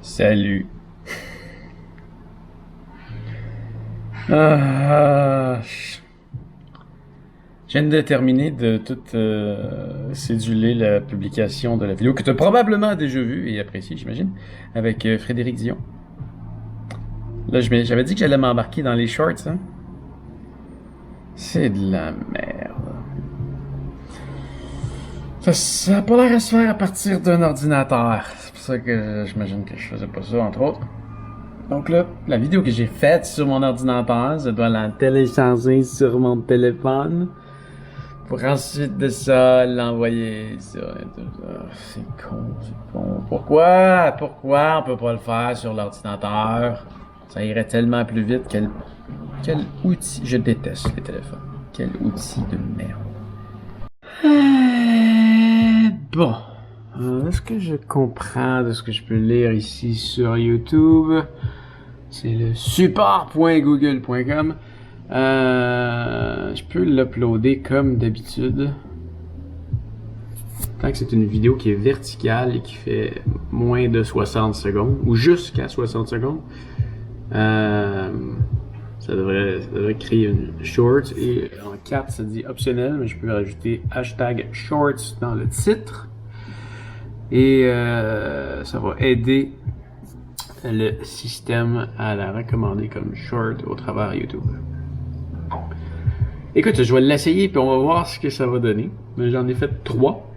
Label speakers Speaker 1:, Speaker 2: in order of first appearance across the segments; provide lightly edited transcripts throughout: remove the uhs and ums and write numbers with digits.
Speaker 1: Salut. Ah, je viens de terminer de tout céduler la publication de la vidéo que tu as probablement déjà vue et appréciée, j'imagine, avec Frédéric Dion. Là, j'avais dit que j'allais m'embarquer dans les shorts, hein? C'est de la merde. Ça a pas l'air à se faire à partir d'un ordinateur. C'est pour ça que j'imagine que je faisais pas ça, entre autres. Donc là, la vidéo que j'ai faite sur mon ordinateur, je dois la télécharger sur mon téléphone pour ensuite de ça l'envoyer sur... C'est con, c'est con. Pourquoi on peut pas le faire sur l'ordinateur? Ça irait tellement plus vite. Quel outil... Je déteste les téléphones. Quel outil de merde. Bon. Est-ce que je comprends de ce que je peux lire ici sur YouTube? C'est le support.google.com. Je peux l'uploader comme d'habitude. Tant que c'est une vidéo qui est verticale et qui fait moins de 60 secondes, ou jusqu'à 60 secondes, ça devrait créer une short. Et en 4, ça dit optionnel, mais je peux rajouter hashtag shorts dans le titre. Et ça va aider le système à la recommander comme short au travers YouTube. Écoute, je vais l'essayer puis on va voir ce que ça va donner. J'en ai fait trois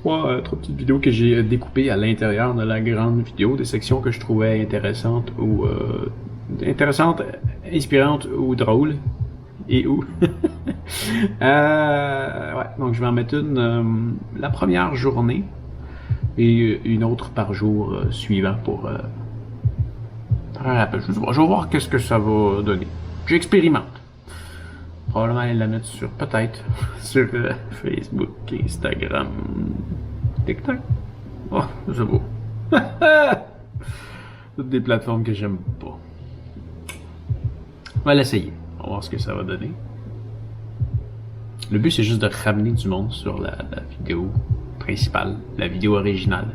Speaker 1: petites vidéos que j'ai découpées à l'intérieur de la grande vidéo, des sections que je trouvais intéressantes ou inspirantes ou drôles. Et où? Ouais, donc je vais en mettre une la première journée et une autre par jour suivant pour je vais voir qu'est-ce que ça va donner. J'expérimente. Probablement aller la mettre sur, peut-être, sur Facebook, Instagram, TikTok. Oh, c'est beau. Toutes des plateformes que j'aime pas. On va l'essayer. On va voir ce que ça va donner. Le but, c'est juste de ramener du monde sur la vidéo principale, la vidéo originale.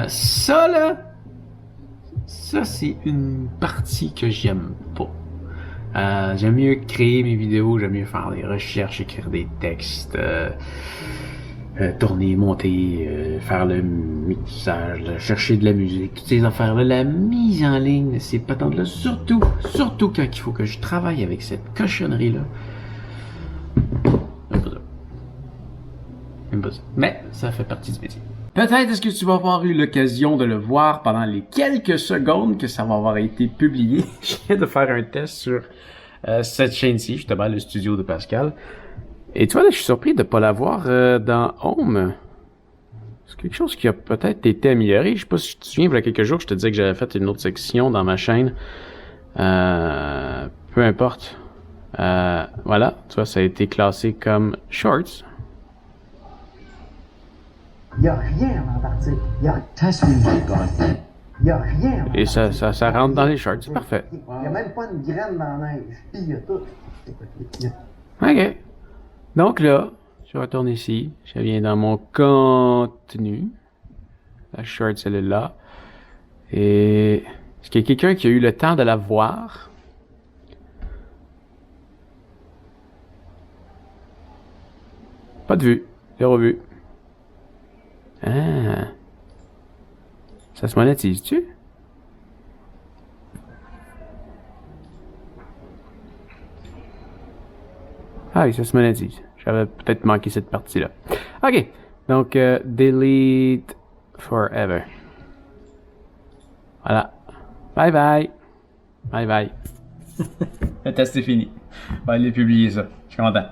Speaker 1: Ça, là, ça, c'est une partie que j'aime pas. J'aime mieux créer mes vidéos, j'aime mieux faire des recherches, écrire des textes, tourner, monter, faire le mixage, chercher de la musique, toutes ces affaires-là, la mise en ligne, ces patentes-là, surtout quand il faut que je travaille avec cette cochonnerie-là. J'aime pas ça. Mais ça fait partie du métier. Peut-être est-ce que tu vas avoir eu l'occasion de le voir pendant les quelques secondes que ça va avoir été publié. Je viens de faire un test sur cette chaîne-ci, justement, le studio de Pascal. Et tu vois, là, je suis surpris de ne pas l'avoir dans Home. C'est quelque chose qui a peut-être été amélioré. Je sais pas si tu te souviens, il y a quelques jours, je te disais que j'avais fait une autre section dans ma chaîne. Peu importe. Voilà, tu vois, ça a été classé comme Shorts.
Speaker 2: Il n'y a rien en Antarctique. Il n'y a rien.
Speaker 1: Et ça rentre dans les shorts, c'est parfait.
Speaker 2: Il n'y a même pas une graine dans la neige. Puis il y a tout.
Speaker 1: OK. Donc là, je retourne ici. Je viens dans mon contenu. La short, elle est là. Et est-ce qu'il y a quelqu'un qui a eu le temps de la voir? Pas de vue. Zéro vue. Ah. Ça se monétise-tu? Ah oui, ça se monétise. J'avais peut-être manqué cette partie-là. OK. Donc, delete forever. Voilà. Bye bye. Bye bye. Le test est fini. On va aller publier ça. Je suis content.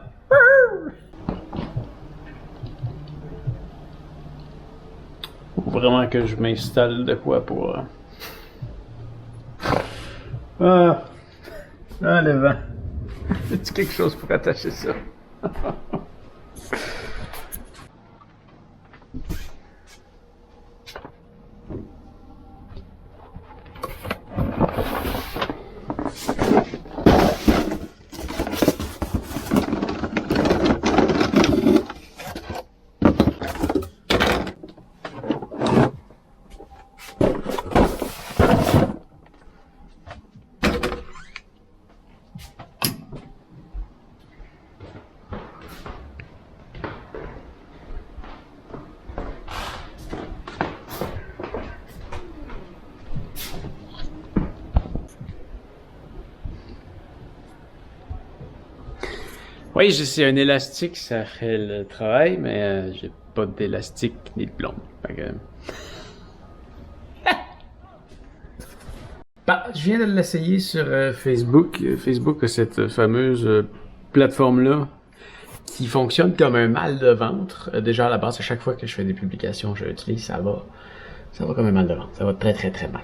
Speaker 1: Faut vraiment que je m'installe de quoi pour... Ah, le vent. As-tu quelque chose pour attacher ça? Oui, je sais, un élastique, ça fait le travail, mais j'ai pas d'élastique ni de plomb. Fait que... Bah, je viens de l'essayer sur Facebook. Facebook a cette fameuse plateforme-là qui fonctionne comme un mal de ventre. Déjà à la base, à chaque fois que je fais des publications, je l'utilise, ça va comme un mal de ventre. Ça va très très très mal.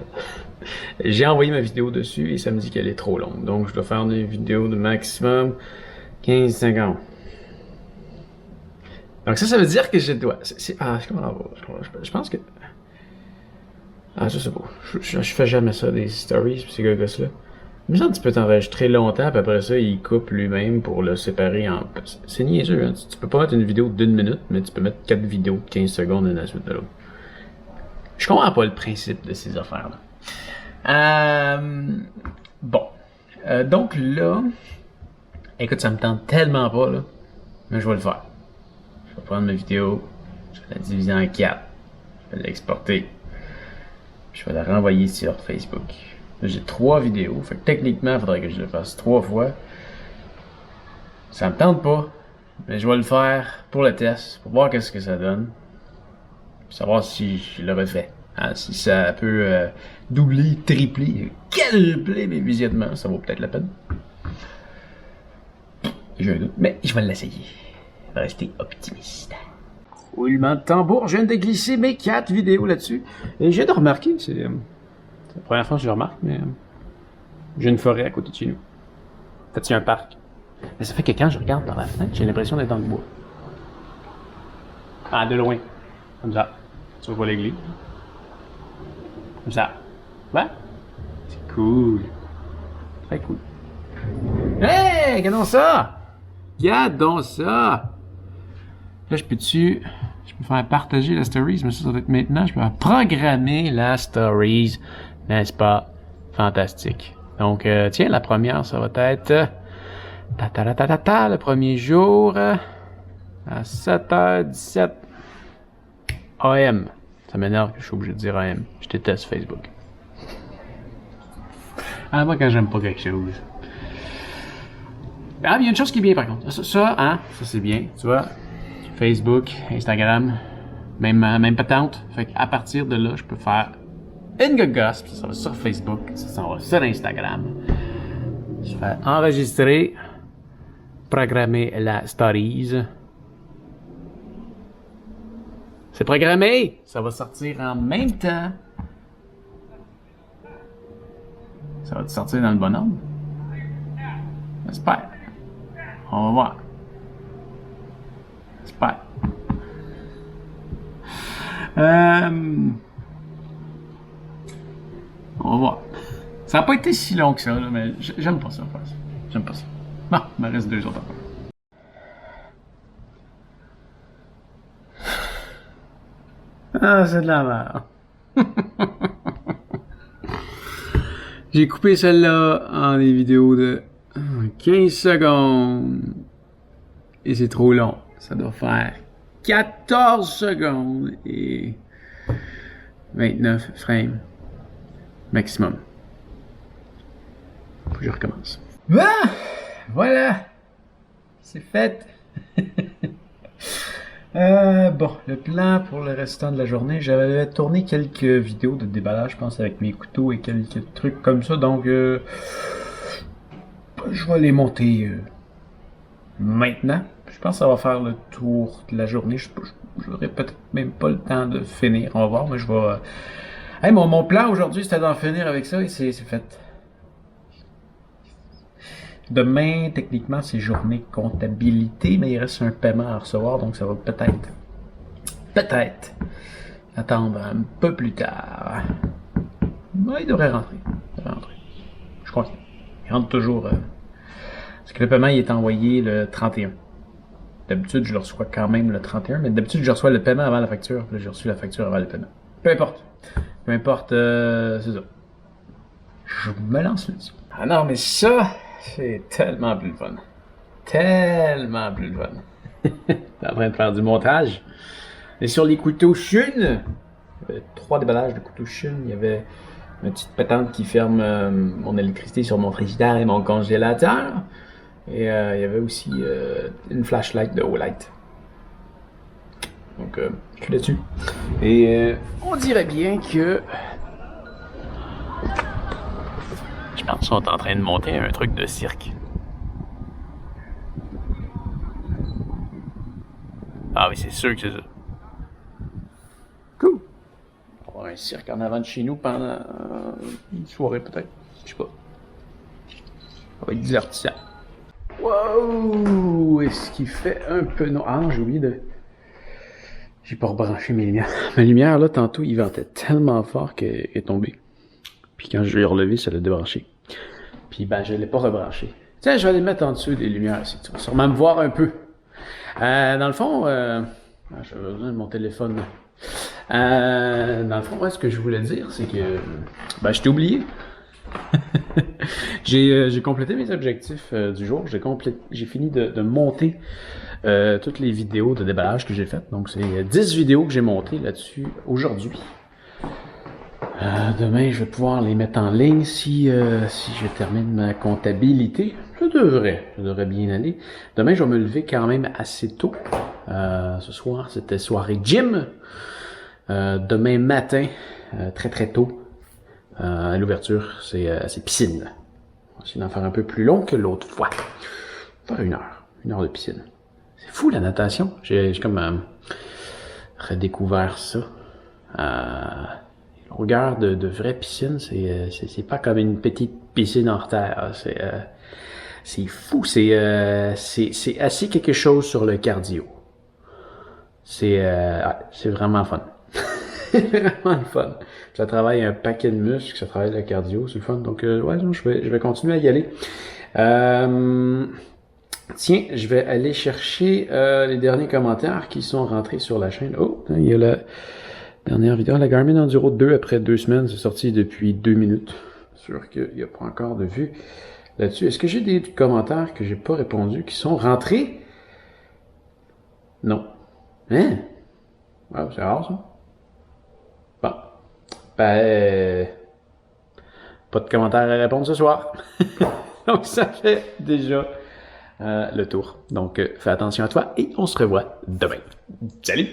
Speaker 1: J'ai envoyé ma vidéo dessus et ça me dit qu'elle est trop longue. Donc je dois faire des vidéos de maximum 15 secondes. Donc ça veut dire que je dois... je pense que... Ah, je sais pas. Je fais jamais ça, des stories, ces gars-là. Mais ça, tu peux t'enregistrer longtemps, puis après ça, il coupe lui-même pour le séparer en... C'est niaiseux, hein. Tu peux pas mettre une vidéo d'une minute, mais tu peux mettre 4 vidéos de 15 secondes une à la suite de l'autre. Je comprends pas le principe de ces affaires-là. Bon. Donc là... Écoute, ça me tente tellement pas, là. Mais je vais le faire. Je vais prendre ma vidéo, je vais la diviser en 4. Je vais l'exporter. Je vais la renvoyer sur Facebook. J'ai 3 vidéos, fait que techniquement, il faudrait que je le fasse 3 fois. Ça me tente pas, mais je vais le faire pour le test, pour voir qu'est-ce que ça donne. Pour savoir si je le refais. Hein, si ça peut doubler, tripler, quadrupler mes visionnements, ça vaut peut-être la peine. J'ai un doute, mais je vais l'essayer. Rester optimiste. Roulement de tambour, je viens de glisser mes 4 vidéos là-dessus. Et j'ai de remarquer, c'est la première fois que je le remarque, mais j'ai une forêt à côté de chez nous. En fait, il y a un parc. Mais ça fait que quand je regarde par la fenêtre, j'ai l'impression d'être dans le bois. Ah, de loin. Comme ça. Tu vois l'église. Comme ça. Ouais. C'est cool. Très cool. Hey! Regardons ça! Regardons ça! Là, je peux faire partager la stories, mais ça doit être maintenant. Je peux faire programmer la stories. N'est-ce pas? Fantastique. Donc, tiens, la première, ça va être... le premier jour à 7h17 AM. Ça m'énerve que je suis obligé de dire AM. Je déteste Facebook. Ah, moi, quand j'aime pas quelque chose. Ah, il y a une chose qui est bien, par contre. Ça c'est bien. Tu vois, Facebook, Instagram, même patente. Fait qu'à partir de là, je peux faire une gogosse, puis ça va sur Facebook, ça va sur Instagram. Je vais enregistrer, programmer la stories. C'est programmé! Ça va sortir en même temps. Ça va te sortir dans le bon ordre? J'espère. On va voir. J'espère. On va voir. Ça n'a pas été si long que ça, là, mais j'aime pas ça faire ça. J'aime pas ça. Bon, il me reste 2 autres affaires. Ah, c'est de la merde. J'ai coupé celle-là en des vidéos de 15 secondes. Et c'est trop long. Ça doit faire 14 secondes et 29 frames maximum. Faut que je recommence. Ah, voilà. C'est fait. Bon, le plan pour le restant de la journée, j'avais tourné quelques vidéos de déballage, je pense, avec mes couteaux et quelques trucs comme ça, donc je vais les monter maintenant. Je pense que ça va faire le tour de la journée. J'aurai peut-être même pas le temps de finir, on va voir, mais je vais... Hey, mon plan aujourd'hui, c'était d'en finir avec ça et c'est fait. Demain, techniquement, c'est journée comptabilité, mais il reste un paiement à recevoir, donc ça va peut-être attendre un peu plus tard. Ouais, il devrait rentrer. Je crois qu'il rentre toujours. Parce que le paiement, il est envoyé le 31. D'habitude, je le reçois quand même le 31, mais d'habitude, je reçois le paiement avant la facture. Là, j'ai reçu la facture avant le paiement. Peu importe. C'est ça. Je me lance là-dessus. Ah non, mais ça... c'est tellement plus le fun. Tellement plus le fun. T'es en train de faire du montage. Et sur les couteaux Shun, il y avait 3 déballages de couteaux Shun. Il y avait une petite patente qui ferme mon électricité sur mon frigidaire et mon congélateur. Et il y avait aussi une flashlight de Olight. Donc, je suis là-dessus. Et on dirait bien que... Je pense qu'ils sont en train de monter un truc de cirque. Ah oui, c'est sûr que c'est ça. Cool. On va avoir un cirque en avant de chez nous pendant une soirée peut-être. Je sais pas. Ça va être divertissant. Wow! Est-ce qu'il fait un peu noir? Ah non, j'ai oublié de... J'ai pas rebranché mes lumières. Ma lumière, là, tantôt, il ventait tellement fort qu'elle est tombée. Puis quand je l'ai relevé, ça l'a débranché. Puis ben, je l'ai pas rebranché. Tiens, je vais les mettre en dessous des lumières ici. Tu vas sûrement me voir un peu. Dans le fond, j'avais besoin de mon téléphone. Dans le fond, ce que je voulais dire, c'est que ben, je t'ai oublié. J'ai complété mes objectifs du jour. J'ai fini de monter toutes les vidéos de déballage que j'ai faites. Donc, c'est 10 vidéos que j'ai montées là-dessus aujourd'hui. Demain, je vais pouvoir les mettre en ligne si je termine ma comptabilité. Ça devrait bien aller. Demain, je vais me lever quand même assez tôt. Ce soir, c'était soirée gym. Demain matin, très très tôt, à l'ouverture, c'est piscine. On va essayer d'en faire un peu plus long que l'autre fois. Faire une heure de piscine. C'est fou la natation. J'ai comme redécouvert ça. Longueur de vraie piscine, c'est pas comme une petite piscine hors terre. C'est fou. C'est assez quelque chose sur le cardio. C'est vraiment fun. C'est vraiment le fun. Ça travaille un paquet de muscles, ça travaille le cardio, c'est le fun. Donc ouais, non, je vais continuer à y aller. Tiens, je vais aller chercher les derniers commentaires qui sont rentrés sur la chaîne. Oh, il y a la dernière vidéo. La Garmin Enduro 2 après 2 semaines, c'est sorti depuis 2 minutes. Sûr qu'il n'y a pas encore de vue là-dessus. Est-ce que j'ai des commentaires que j'ai pas répondu qui sont rentrés? Non. Hein? Ah, c'est rare ça. Bon. Ben, pas de commentaires à répondre ce soir. Donc ça fait déjà le tour. Donc fais attention à toi et on se revoit demain. Salut!